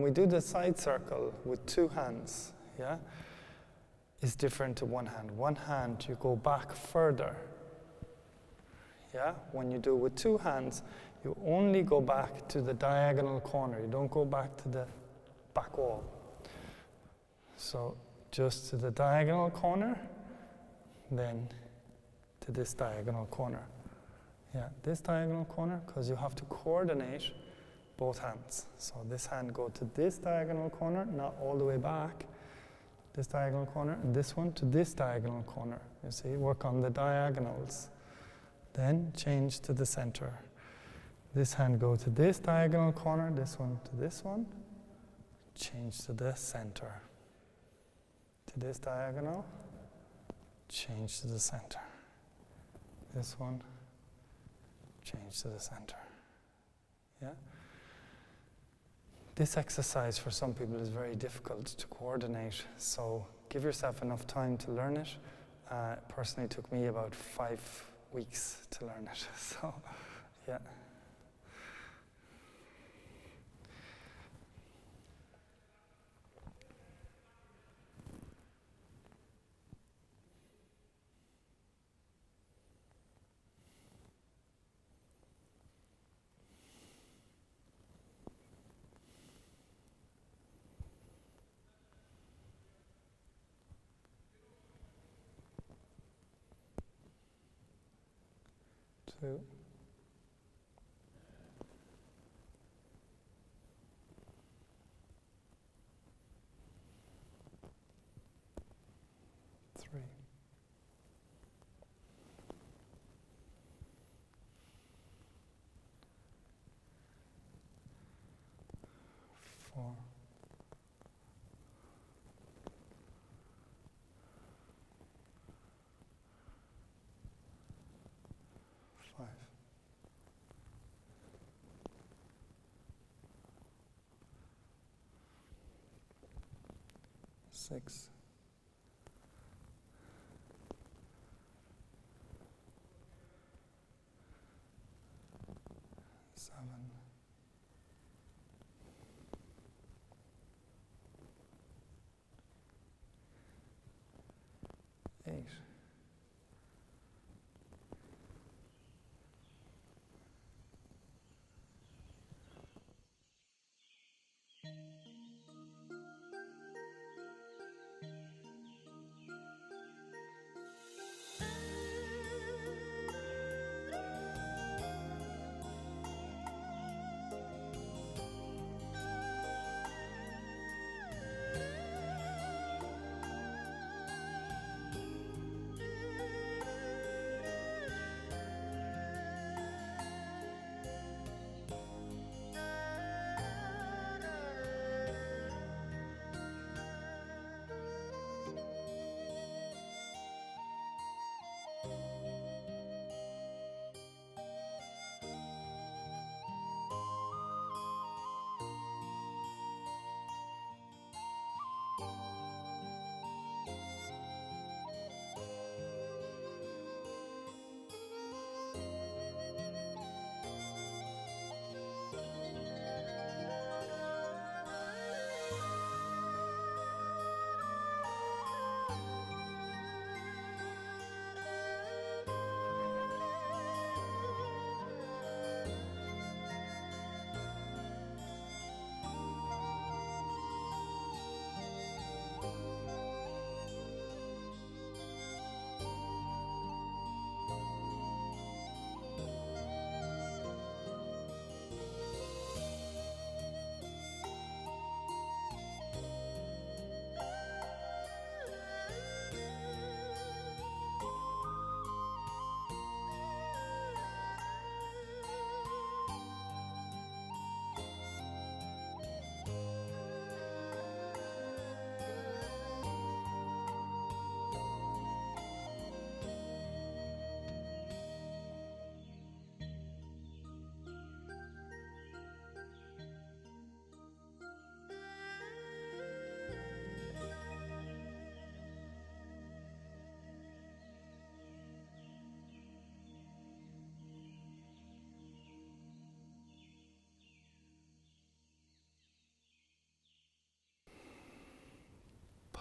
We do the side circle with 2 hands, yeah? Is different to 1 hand. 1 hand, you go back further, yeah? When you do it with 2 hands, you only go back to the diagonal corner. You don't go back to the back wall. So just to the diagonal corner, then to this diagonal corner. Yeah, this diagonal corner, because you have to coordinate both hands. So this hand go to this diagonal corner, not all the way back, this diagonal corner, and this one to this diagonal corner. You see, work on the diagonals. Then change to the center. This hand go to this diagonal corner, this one to this one, change to the center. To this diagonal, change to the center. This one, change to the center. Yeah? This exercise for some people is very difficult to coordinate, so give yourself enough time to learn it. Personally, it took me about 5 weeks to learn it, so yeah. Two. 3. 4. 5. 6. 7. 8. 9.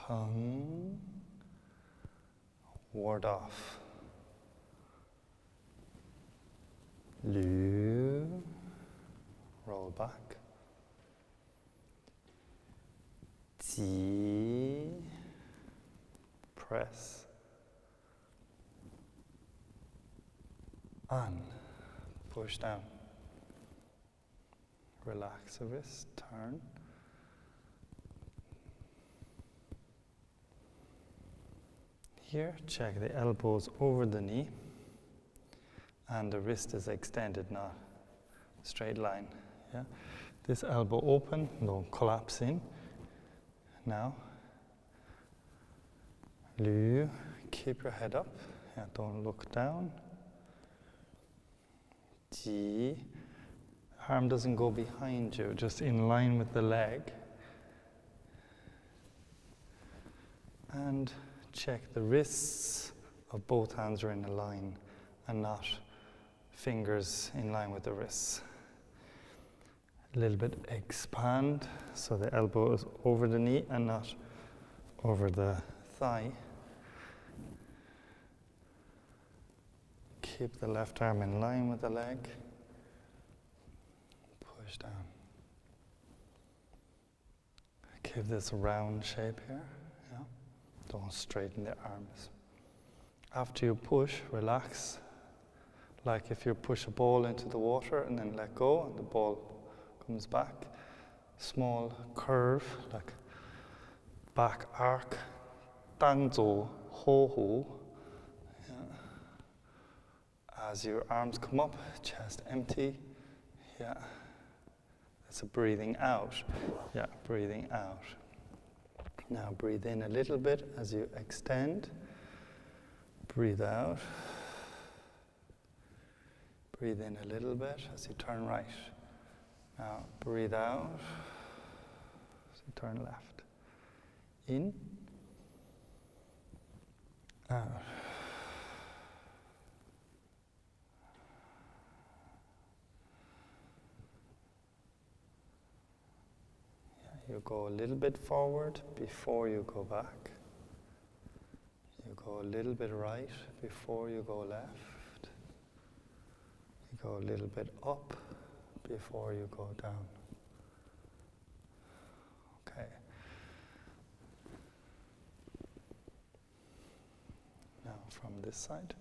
tongue, ward off. Lu, roll back. Ji, press. An, push down. Relax the wrist, turn. Here, check the elbows over the knee and the wrist is extended, not straight line. Yeah? This elbow open, don't collapse in. Now, Lu, keep your head up, yeah, don't look down. Ji, arm doesn't go behind you, just in line with the leg. And check the wrists of both hands are in a line and not fingers in line with the wrists. A little bit expand so the elbow is over the knee and not over the thigh. Keep the left arm in line with the leg. Push down. Give this a round shape here. Yeah. Don't straighten the arms. After you push, relax. Like if you push a ball into the water and then let go and the ball comes back. Small curve, like back arc. Dangzhou ho hu. As your arms come up, chest empty. Yeah. That's a breathing out. Yeah, breathing out. Now breathe in a little bit as you extend. Breathe out. Breathe in a little bit as you turn right. Now breathe out as you turn left. In. Out. You go a little bit forward before you go back. You go a little bit right before you go left. You go a little bit up before you go down. Okay. Now from this side.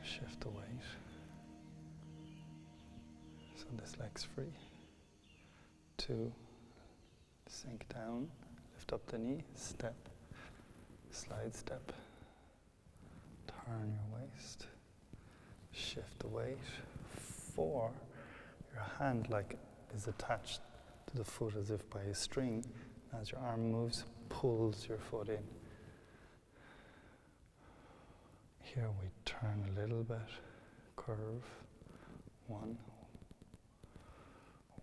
shift the weight. So this leg's free. 2, sink down, lift up the knee, step, slide step, turn your waist, shift the weight. 4, your hand is attached to the foot as if by a string. As your arm moves, pulls your foot in. Here we turn a little bit, curve. 1,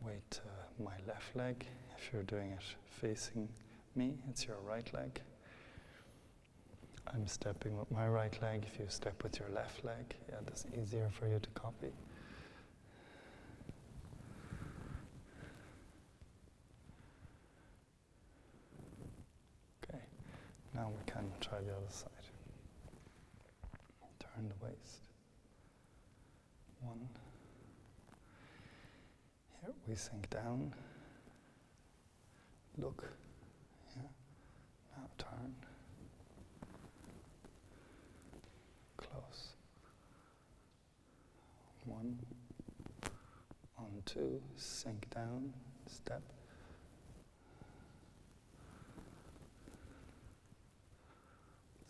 weight to my left leg. If you're doing it facing me, it's your right leg. I'm stepping with my right leg. If you step with your left leg, that's easier for you to copy. Okay, now we can try the other side. Turn the waist. 1. Here we sink down. Look. Yeah. Now turn. Close. 1. On 2. Sink down. Step.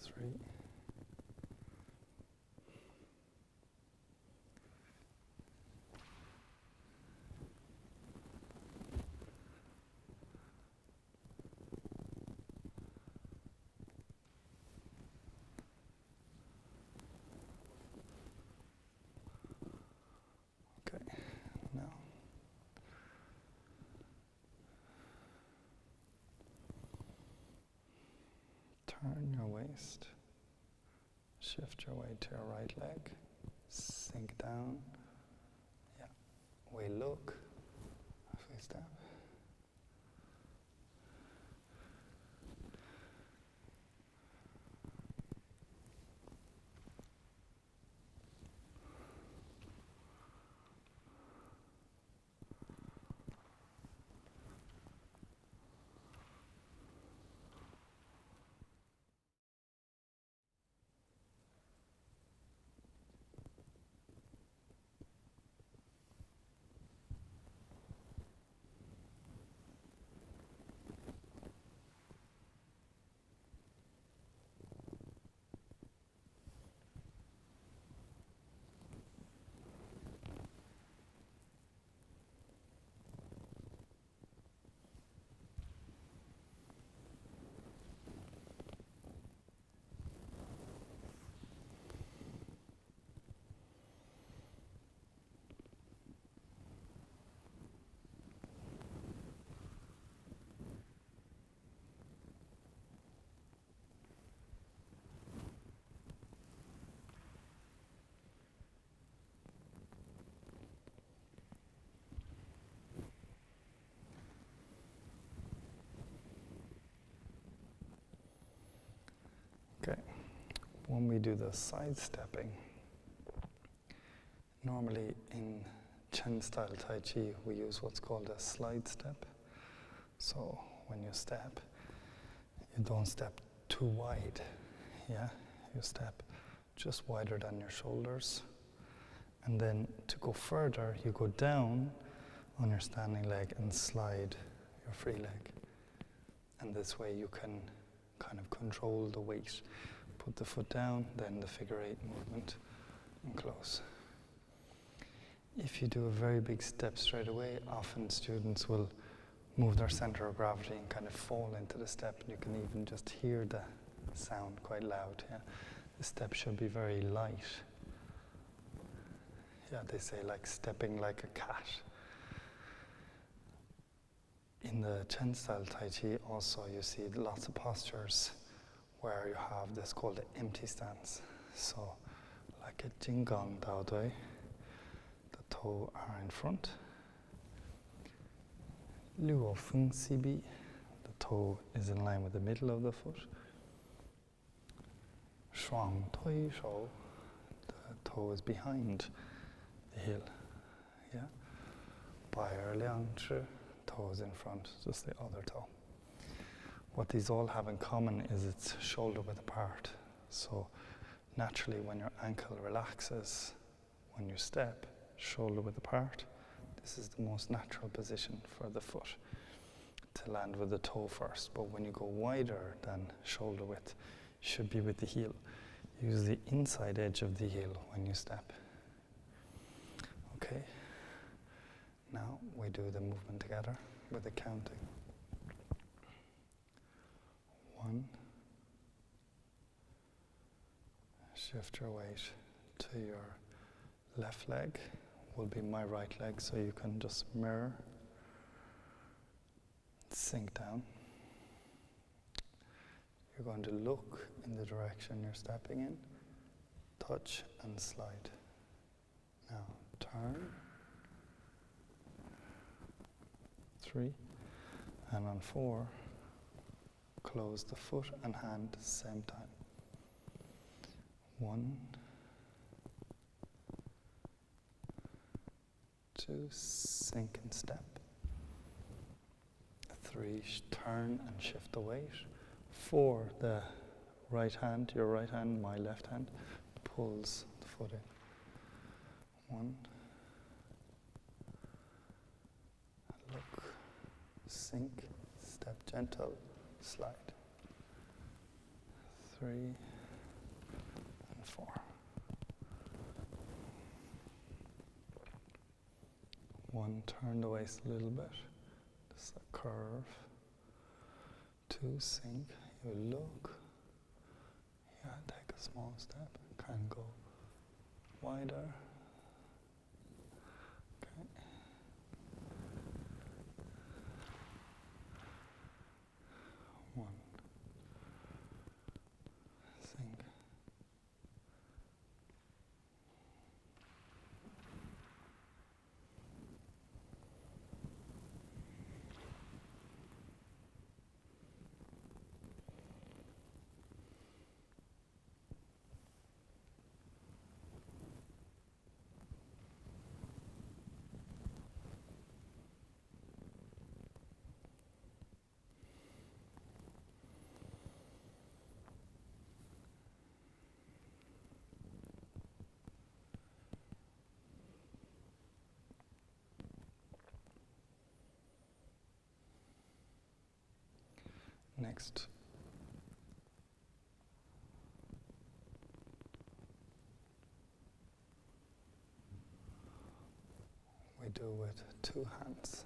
3. Now, turn your waist, shift your weight to your right leg, sink down. Yeah, we look, we step. Okay, when we do the side stepping, normally in Chen style Tai Chi, we use what's called a slide step. So when you step, you don't step too wide, yeah? You step just wider than your shoulders. And then to go further, you go down on your standing leg and slide your free leg. And this way you can kind of control the weight. Put the foot down, then the figure 8 movement, and close. If you do a very big step straight away, often students will move their center of gravity and kind of fall into the step, and you can even just hear the sound quite loud. Yeah? The step should be very light. Yeah, they say like stepping like a cat. In the Chen style Tai Chi also you see lots of postures where you have this called the empty stance. So like a Qigong Dao Dui, the toe are in front. Luo Feng Sibi, the toe is in line with the middle of the foot. Shuang Tui Shou, the toe is behind the heel. Yeah. Bai Er Liang Zhi, toe is in front, just the other toe. What these all have in common is it's shoulder width apart. So naturally when your ankle relaxes, when you step, shoulder width apart, this is the most natural position for the foot to land with the toe first. But when you go wider than shoulder width, you should be with the heel. Use the inside edge of the heel when you step. Okay, now we do the movement together with the counting. 1. Shift your weight to your left leg, will be my right leg, so you can just mirror, sink down. You're going to look in the direction you're stepping in, touch and slide. Now turn, 3, and on 4, close the foot and hand same time. 1, 2, sink and step. 3, turn and shift the weight. 4, the right hand, your right hand, my left hand, pulls the foot in. 1, look, sink, step gentle, slide. 3 and 4. 1, turn the waist a little bit, just a curve. 2, sink, you look, take a small step, can go wider. Okay. 1, sink. Next, we do with 2 hands.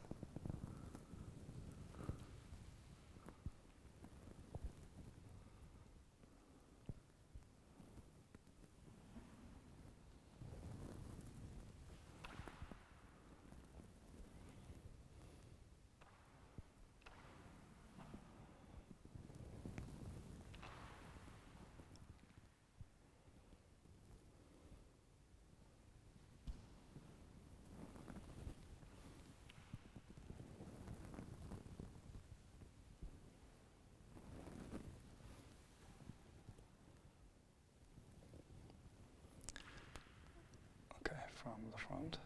From the front.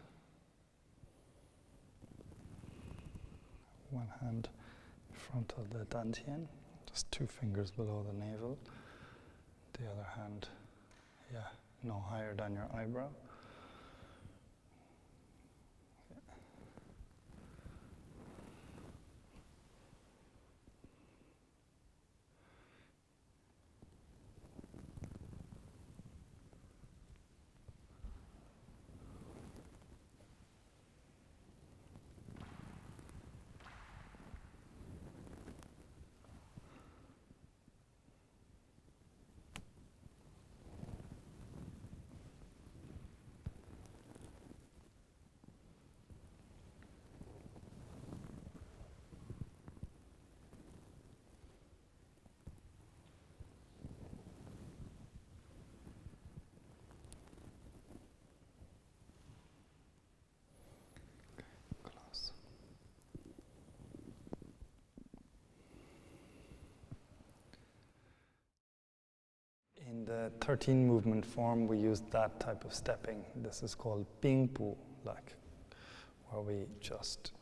1 hand in front of the dantian, just 2 fingers below the navel. The other hand, no higher than your eyebrow. In the 13 movement form, we use that type of stepping. This is called Bingpu, like where we just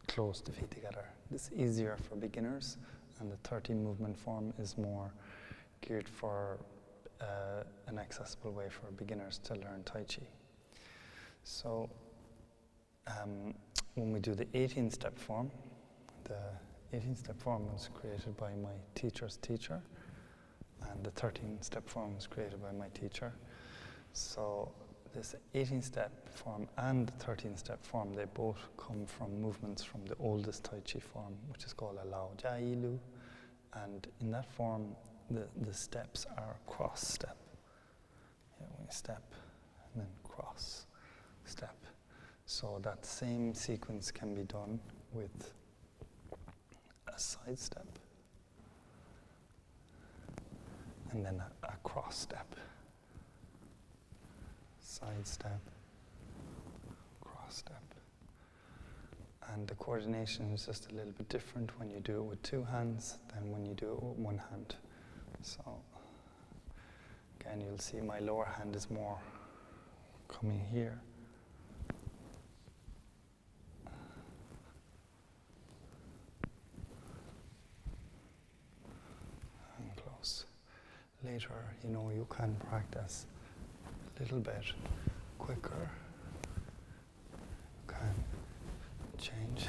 close the feet together. This is easier for beginners, and the 13 movement form is more geared for an accessible way for beginners to learn Tai Chi. So when we do the 18-step form, the 18-step form was created by my teacher's teacher, and the 13-step form was created by my teacher. So this 18-step form and the 13-step form, they both come from movements from the oldest Tai Chi form, which is called a Lao Jia Yi Lu. And in that form, the steps are cross step. Yeah, we step and then cross step. So that same sequence can be done with a side step and then a cross step. Side step, cross step. And the coordination is just a little bit different when you do it with two hands than when you do it with one hand. So again, you'll see my lower hand is more coming here. And close. Later, you can practice a little bit quicker. You can change.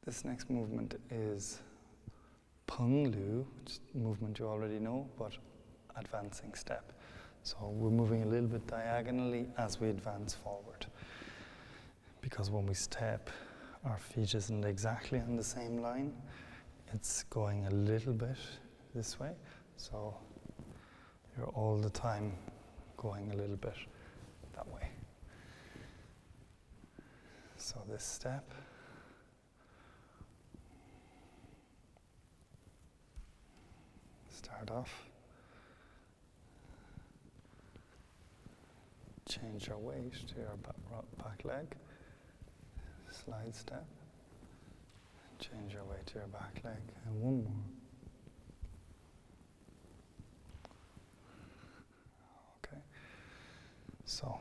This next movement is Peng Lu, which is a movement you already know, but advancing step. So we're moving a little bit diagonally as we advance forward. Because when we step, our feet isn't exactly on the same line. It's going a little bit this way. So you're all the time going a little bit that way. So this step. Start off. Change your weight to your back leg. Slide step. Change your weight to your back leg. And one more. Okay. So.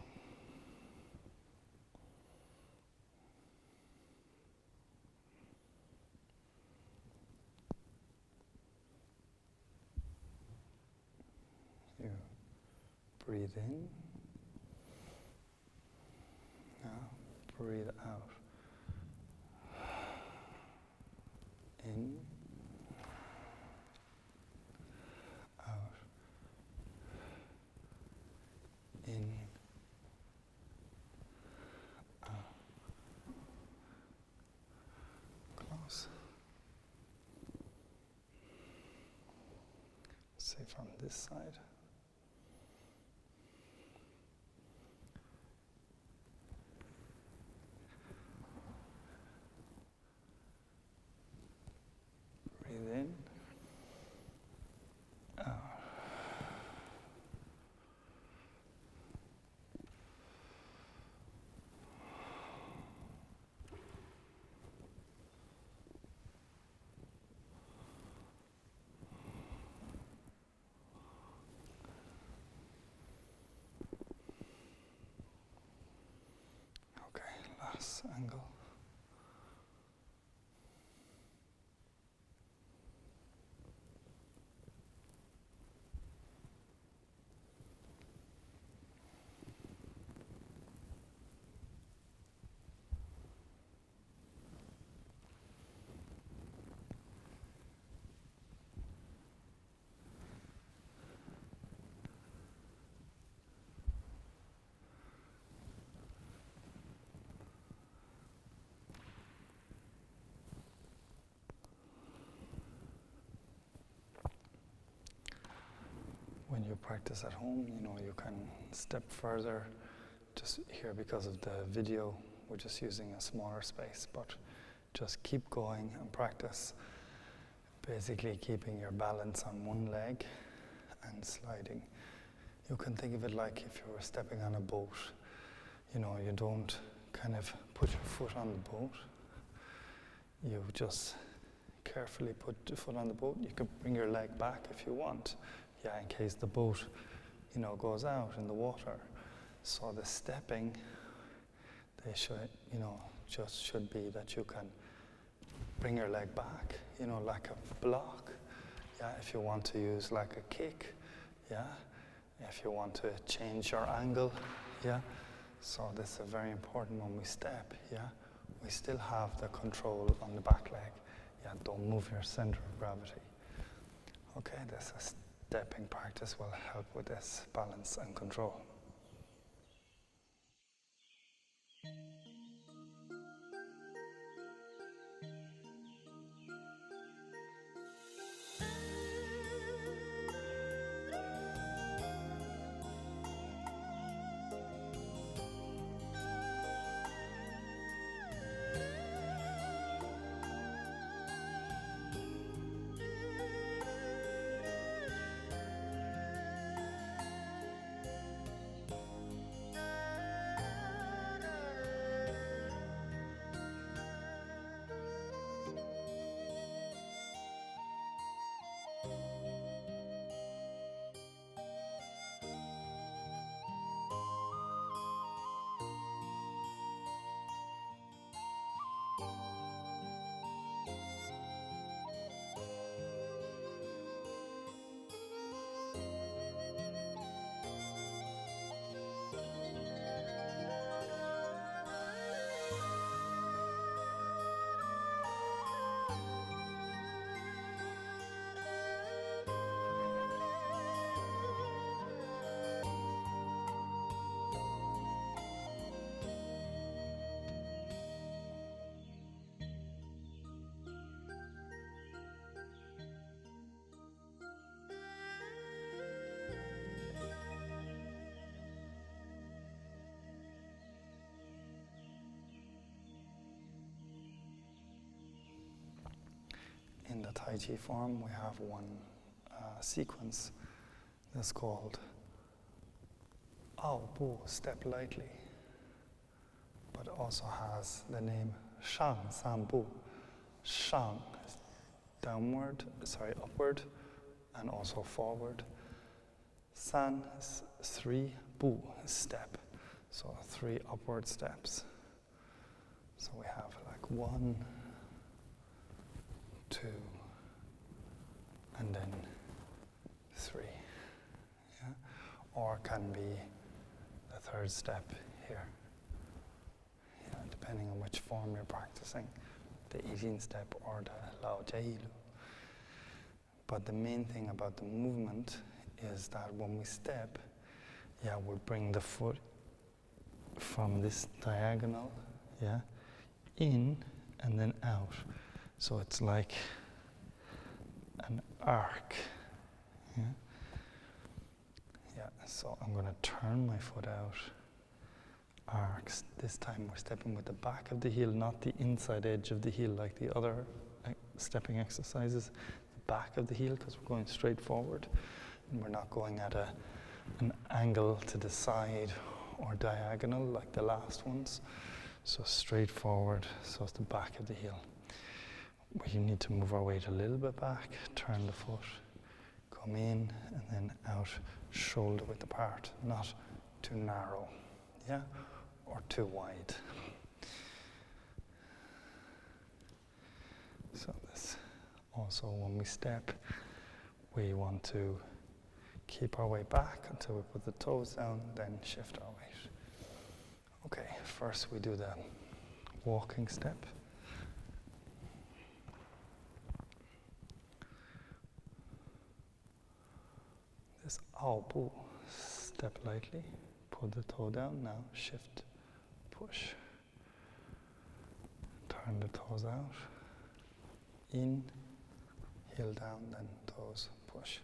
You breathe in. Now breathe out. In. Out. In. Out. Close. Say from this side. Breathe in. Out. Okay, last angle. When you practice at home, you can step further. Just here, because of the video, we're just using a smaller space, but just keep going and practice. Basically keeping your balance on one leg and sliding. You can think of it like if you were stepping on a boat. You don't kind of put your foot on the boat. You just carefully put the foot on the boat. You can bring your leg back if you want, yeah, in case the boat, goes out in the water. So the stepping, they should, just should be that you can bring your leg back, like a block. Yeah, if you want to use like a kick, yeah. If you want to change your angle, yeah. So this is very important when we step, yeah. We still have the control on the back leg. Yeah, don't move your center of gravity. Okay, this stepping practice will help with this balance and control. In the Tai Chi form, we have one sequence that's called Ao Bu, step lightly, but also has the name Shang San Bu. Shang is upward, and also forward. San is 3, Bu is step, so 3 upward steps. So we have like 1, 2, and then 3, yeah? Or can be the 3rd step here, yeah, depending on which form you're practicing, the 18th step or the Lao Jailu. But the main thing about the movement is that when we step, yeah, we bring the foot from this diagonal, yeah, in and then out. So it's like an arc. Yeah? Yeah, so I'm going to turn my foot out. Arcs. This time we're stepping with the back of the heel, not the inside edge of the heel like the other stepping exercises. The back of the heel, because we're going straight forward. And we're not going at an angle to the side or diagonal like the last ones. So straight forward, so it's the back of the heel. We need to move our weight a little bit back, turn the foot, come in, and then out, shoulder width apart, not too narrow, yeah, or too wide. So this also, when we step, we want to keep our weight back until we put the toes down, then shift our weight. Okay, first we do the walking step. This Ao Bu, step lightly, put the toe down, now shift, push. Turn the toes out, in, heel down, then toes, push.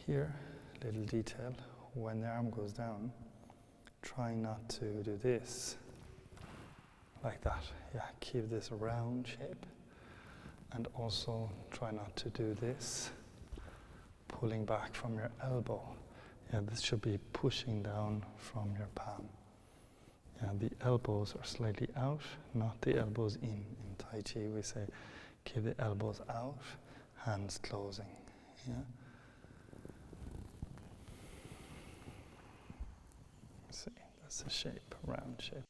Here, little detail, when the arm goes down, try not to do this, like that. Yeah, keep this round shape, and also try not to do this, pulling back from your elbow. Yeah, this should be pushing down from your palm. Yeah, the elbows are slightly out, not the elbows in. In Tai Chi we say Keep the elbows out, hands closing. Yeah. See, that's a shape, round shape.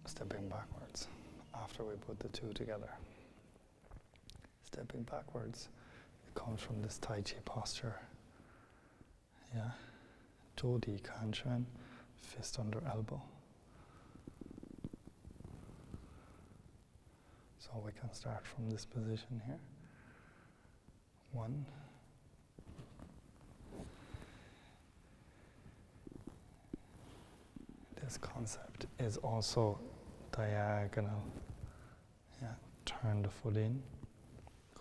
Stepping backwards after we put the two together. Stepping backwards, it comes from this Tai Chi posture. Yeah, toe di kan chuan, fist under elbow. So we can start from this position here. 1. This concept is also diagonal. Yeah, turn the foot in,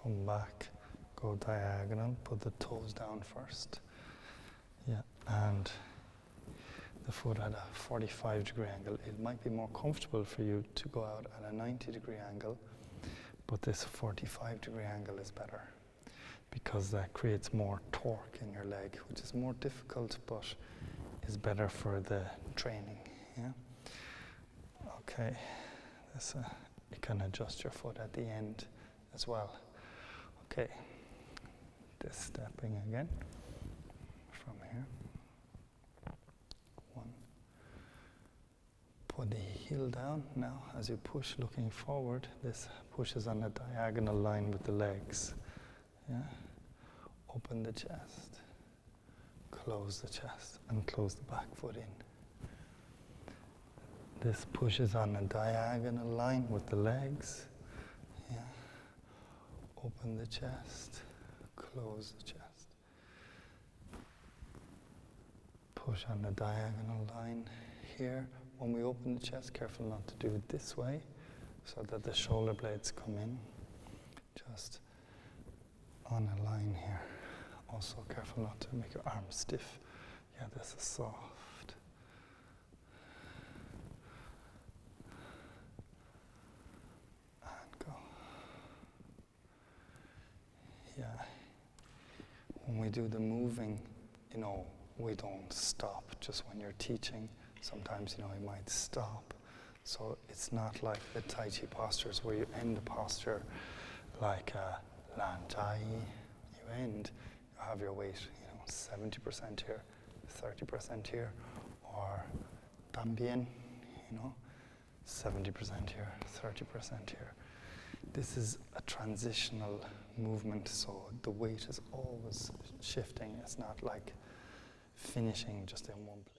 come back, go diagonal, put the toes down first. Yeah, and the foot at a 45-degree angle. It might be more comfortable for you to go out at a 90-degree angle, but this 45-degree angle is better because that creates more torque in your leg, which is more difficult but is better for the training. Yeah. Okay. This, you can adjust your foot at the end as well. Okay. This stepping again from here. 1. Put the heel down now as you push looking forward. This pushes on a diagonal line with the legs. Yeah. Open the chest. Close the chest and close the back foot in. This pushes on a diagonal line with the legs. Yeah. Open the chest, close the chest. Push on the diagonal line here. When we open the chest, careful not to do it this way so that the shoulder blades come in. Just on a line here. Also careful not to make your arms stiff. Yeah, this is soft. And go. Yeah. When we do the moving, we don't stop just when you're teaching. Sometimes, you might stop. So it's not like the Tai Chi postures where you end the posture like Lan Tai. You end. Have your weight, 70% here, 30% here, or Dambien, 70% here, 30% here. This is a transitional movement, so the weight is always shifting. It's not like finishing just in one place.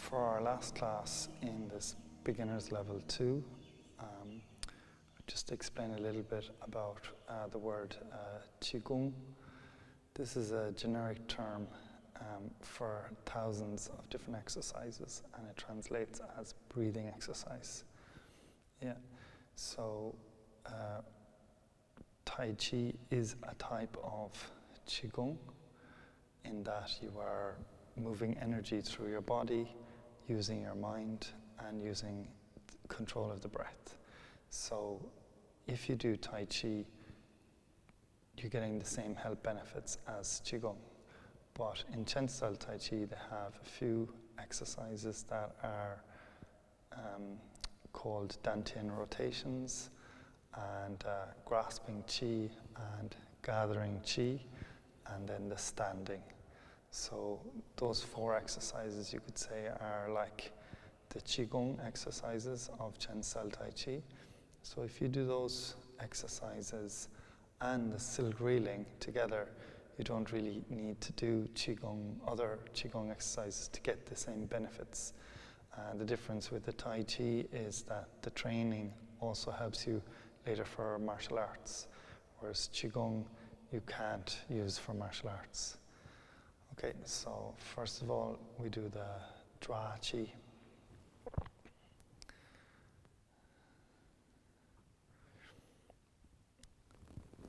For our last class in this beginner's level 2, just to explain a little bit about the word Qigong. This is a generic term for thousands of different exercises, and it translates as breathing exercise. Yeah, so Tai Chi is a type of Qigong in that you are moving energy through your body, using your mind, and using control of the breath. So if you do Tai Chi, you're getting the same health benefits as Qigong. But in Chen Tai Chi, they have a few exercises that are called Dantian rotations, and grasping Qi, and gathering Qi, and then the standing. So those 4 exercises, you could say, are like the Qigong exercises of Chen Tai Chi. So if you do those exercises and the silk reeling together, you don't really need to do other Qigong exercises to get the same benefits. The difference with the Tai Chi is that the training also helps you later for martial arts, whereas Qigong you can't use for martial arts. Okay, so first of all, we do the Dra Qi.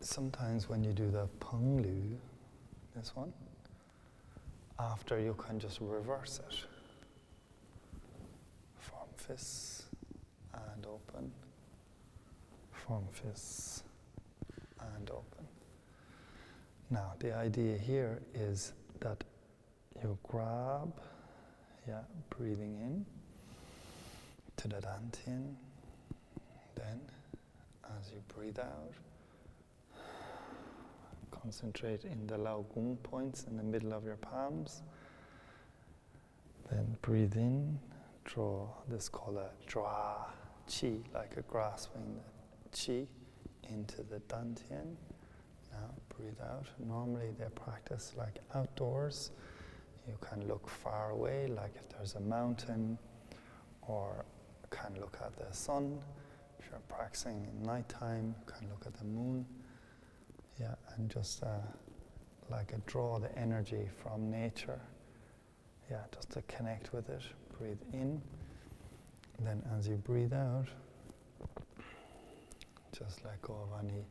Sometimes when you do the Peng Lu, this one, after you can just reverse it. Form fists and open. Form fists and open. Now, the idea here is that you grab, breathing in to the Dantian. Then, as you breathe out, concentrate in the Lao Gung points in the middle of your palms. Then breathe in, draw this called a Dra Qi, like a grasping the Qi into the Dantian. Now breathe out. Normally they practice like outdoors. You can look far away, like if there's a mountain, or can look at the sun. If you're practicing in nighttime, you can look at the moon. Yeah, and just draw the energy from nature. Yeah, just to connect with it. Breathe in. Then as you breathe out, just let go of any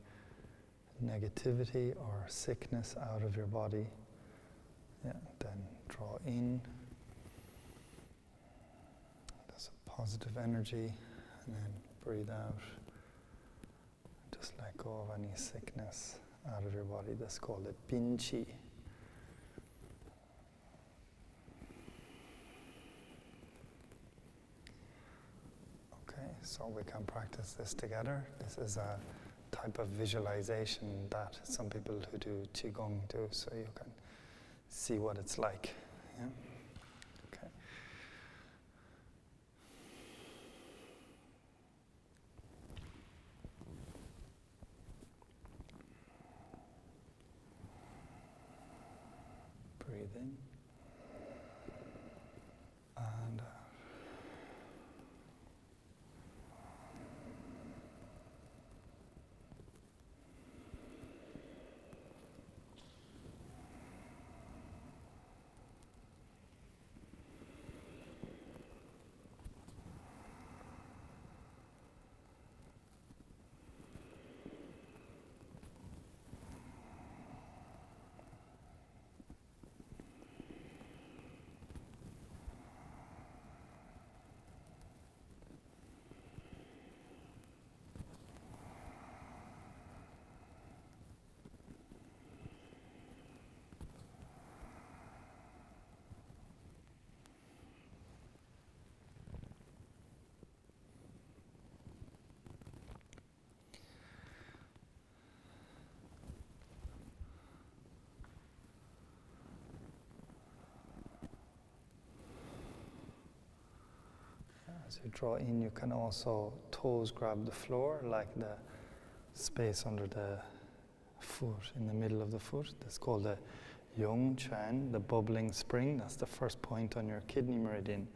negativity or sickness out of your body. Yeah, then draw in. There's a positive energy, and then breathe out. Just let go of any sickness out of your body. That's called the Bin Qi. Okay, so we can practice this together. This is a type of visualization that some people who do Qigong do, so you can see what it's like. Yeah? Okay. Breathe in and out. As you draw in, you can also toes grab the floor, like the space under the foot, in the middle of the foot. That's called the Yong Chen, the bubbling spring, that's the first point on your kidney meridian.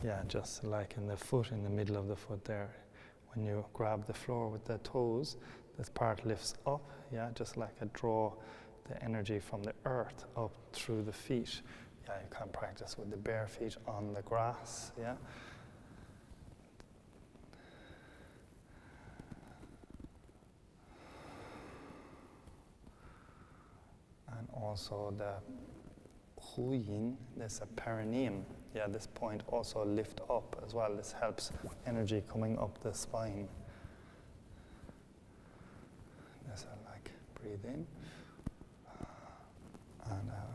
Yeah, just like in the foot, in the middle of the foot there. When you grab the floor with the toes, this part lifts up, yeah, just like a draw the energy from the earth up through the feet. Yeah, you can practice with the bare feet on the grass, yeah. And also the Hu Yin, there's a perineum. Yeah, this point also lift up as well. This helps energy coming up the spine. This I like, breathe in and out.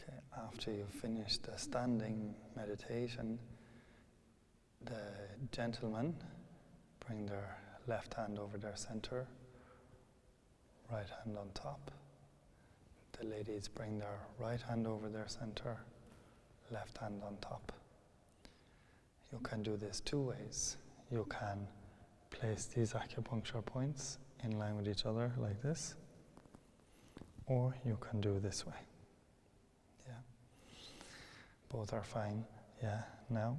Okay, after you finish the standing meditation, the gentlemen bring their left hand over their center, right hand on top. The ladies bring their right hand over their center, left hand on top. You can do this two ways. You can place these acupuncture points in line with each other like this, or you can do this way. Yeah, both are fine. Yeah, now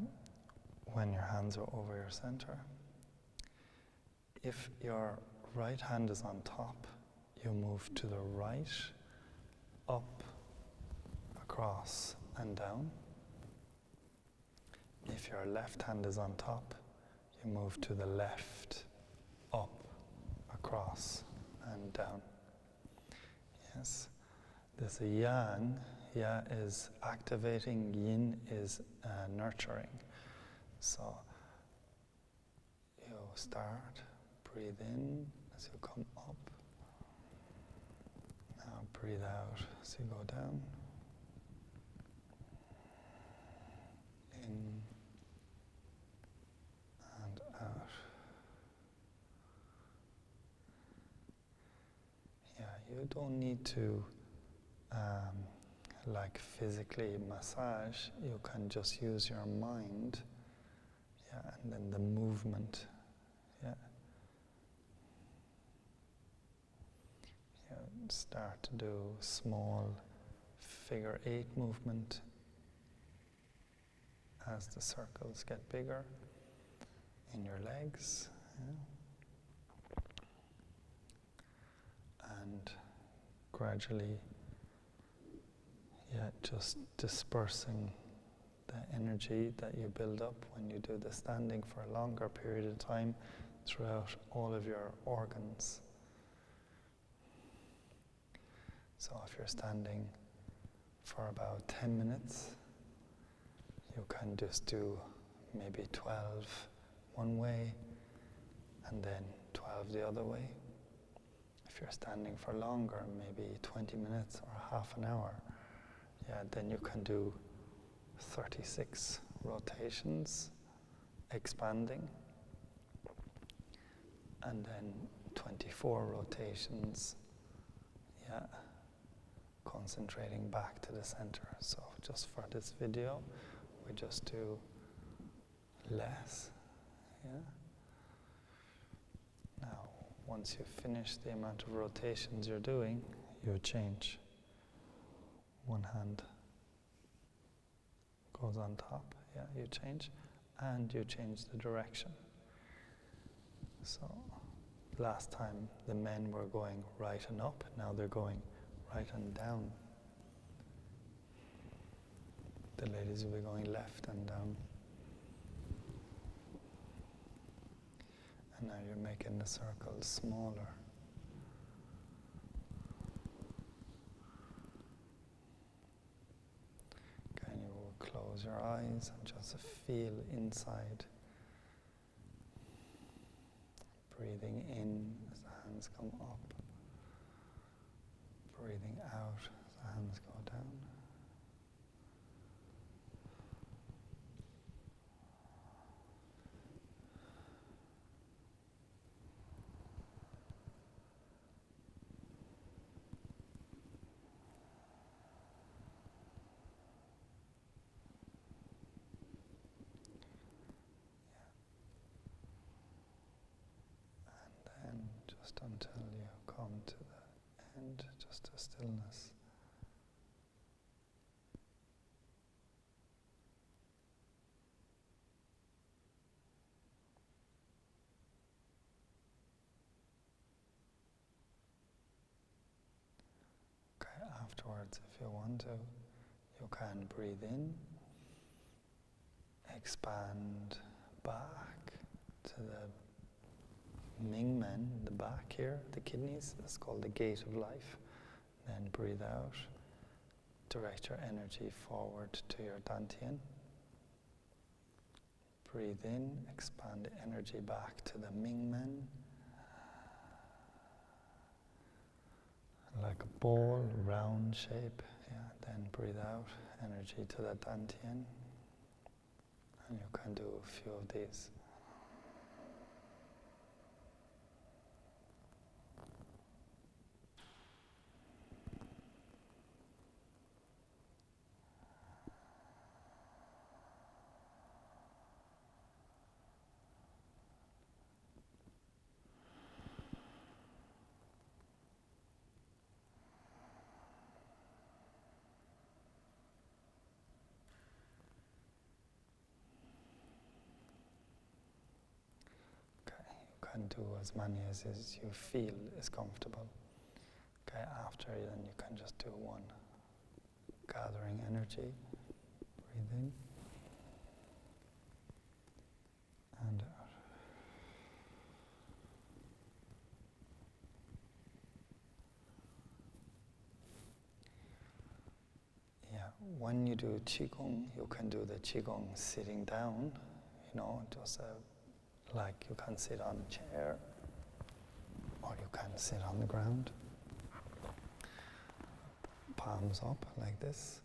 when your hands are over your center, if your right hand is on top, you move to the right, up, across and down. If your left hand is on top, you move to the left, up, across and down. Yes, this yang, ya is activating, yin is nurturing. So you start, breathe in as you come up. Now breathe out as you go down. In and out. Yeah, you don't need to like physically massage. You can just use your mind. Yeah, and then the movement. Yeah. Start to do small figure 8 movement as the circles get bigger in your legs. Yeah. And gradually, just dispersing the energy that you build up when you do the standing for a longer period of time throughout all of your organs. So if you're standing for about 10 minutes, you can just do maybe 12 one way and then 12 the other way. If you're standing for longer, maybe 20 minutes or half an hour, then you can do 36 rotations, expanding, and then 24 rotations, concentrating back to the center. So just for this video, we just do less. Now, once you finish the amount of rotations you're doing, you change. One hand goes on top, you change, and you change the direction. So last time the men were going right and up, now they're going right and down. The ladies will be going left and down. And now you're making the circle smaller. Okay, and you will close your eyes and just feel inside. Breathing in as the hands come up. Breathing out as the hands go down. And then just until you come to the end, just a stillness. Okay, afterwards, if you want to, you can breathe in, expand back to the Ming Men, the back here, the kidneys. That's called the gate of life. Then breathe out, direct your energy forward to your dantian. Breathe in, expand the energy back to the Ming Men. Like a ball, round shape. Yeah. Then breathe out, energy to the dantian. And you can do a few of these. And do as many as you feel is comfortable. Okay, after then you can just do one. Gathering energy, breathe in and out. Yeah, when you do Qigong, you can do the Qigong sitting down, just like you can sit on a chair, or you can sit on the ground, palms up like this,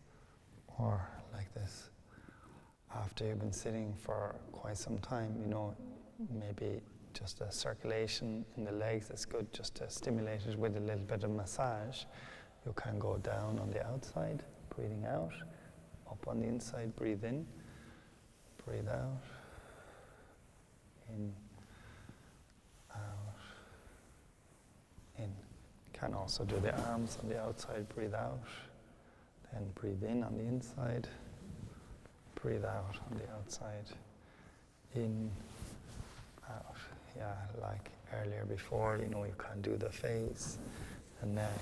or like this. After you've been sitting for quite some time, maybe just a circulation in the legs, it's good just to stimulate it with a little bit of massage. You can go down on the outside, breathing out, up on the inside, breathe in, breathe out. In, out, in. Can also do the arms on the outside, breathe out, then breathe in on the inside, breathe out on the outside, in, out. Yeah, like earlier before, you can do the face, the neck,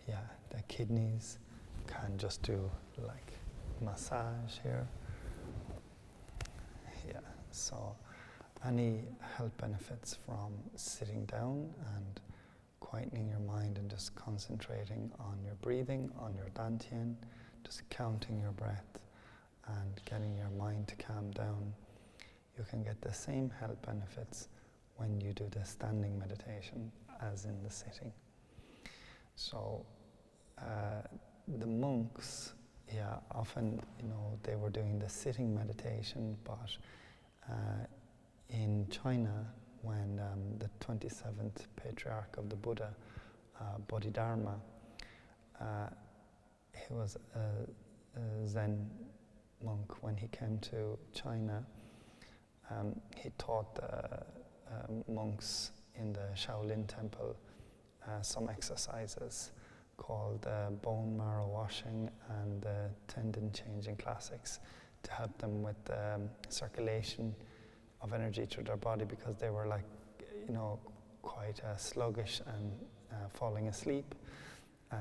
yeah, the kidneys, can just do like massage here. Yeah, so any health benefits from sitting down and quietening your mind and just concentrating on your breathing, on your dantian, just counting your breath and getting your mind to calm down. You can get the same health benefits when you do the standing meditation as in the sitting. So the monks, often, they were doing the sitting meditation, but in China, when the 27th patriarch of the Buddha, Bodhidharma, he was a Zen monk. When he came to China, he taught the monks in the Shaolin temple some exercises called bone marrow washing and tendon changing classics to help them with circulation of energy through their body, because they were quite sluggish and falling asleep,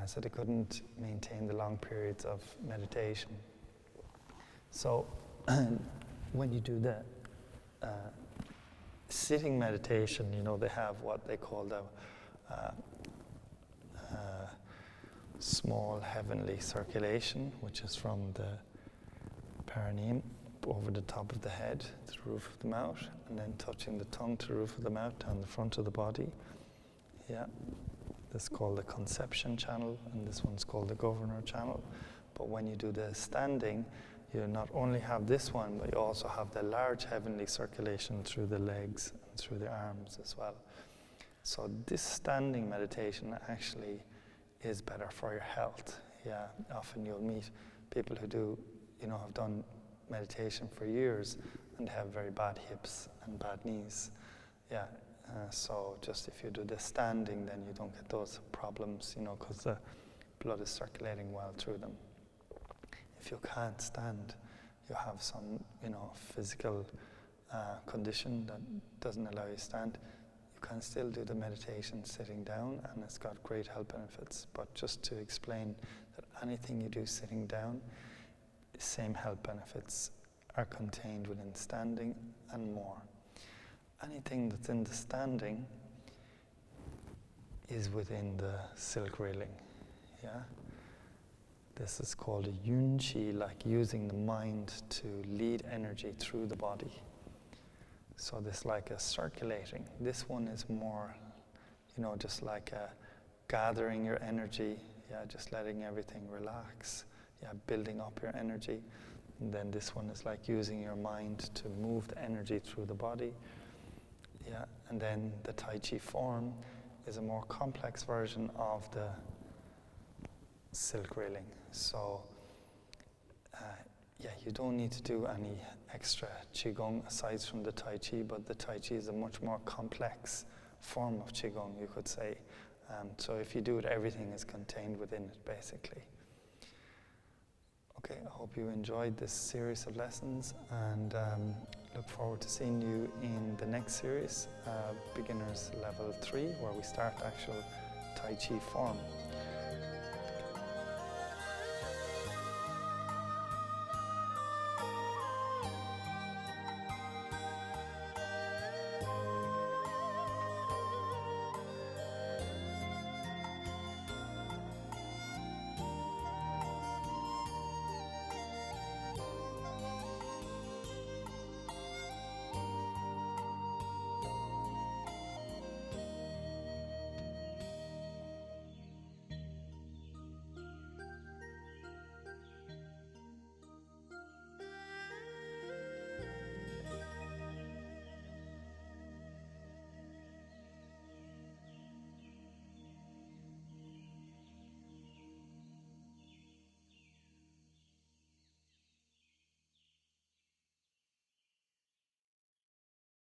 so they couldn't maintain the long periods of meditation. So when you do the sitting meditation, you know, they have what they call the small heavenly circulation, which is from the perineum over the top of the head to the roof of the mouth, and then touching the tongue to the roof of the mouth down the front of the body. Yeah, this is called the conception channel, and this one's called the governor channel. But when you do the standing, you not only have this one, but you also have the large heavenly circulation through the legs and through the arms as well. So this standing meditation actually is better for your health. Yeah, often you'll meet people who do, you know, have done meditation for years and have very bad hips and bad knees. Yeah, so just if you do the standing, then you don't get those problems, you know, because the blood is circulating well through them. If you can't stand, you have some, you know, physical condition that doesn't allow you to stand, you can still do the meditation sitting down, and it's got great health benefits. But just to explain that anything you do sitting down, the same health benefits are contained within standing and more. Anything that's in the standing is within the silk railing. Yeah? This is called a yun qi, like using the mind to lead energy through the body. So this like a circulating. This one is more, you know, just like a gathering your energy, yeah, just letting everything relax, yeah, building up your energy. And then this one is like using your mind to move the energy through the body, yeah. And then the Tai Chi form is a more complex version of the silk railing. So, yeah, you don't need to do any extra Qigong aside from the Tai Chi, but the Tai Chi is a much more complex form of Qigong, you could say. So if you do it, everything is contained within it, basically. Okay, I hope you enjoyed this series of lessons, and look forward to seeing you in the next series, Beginners Level 3, where we start actual Tai Chi form.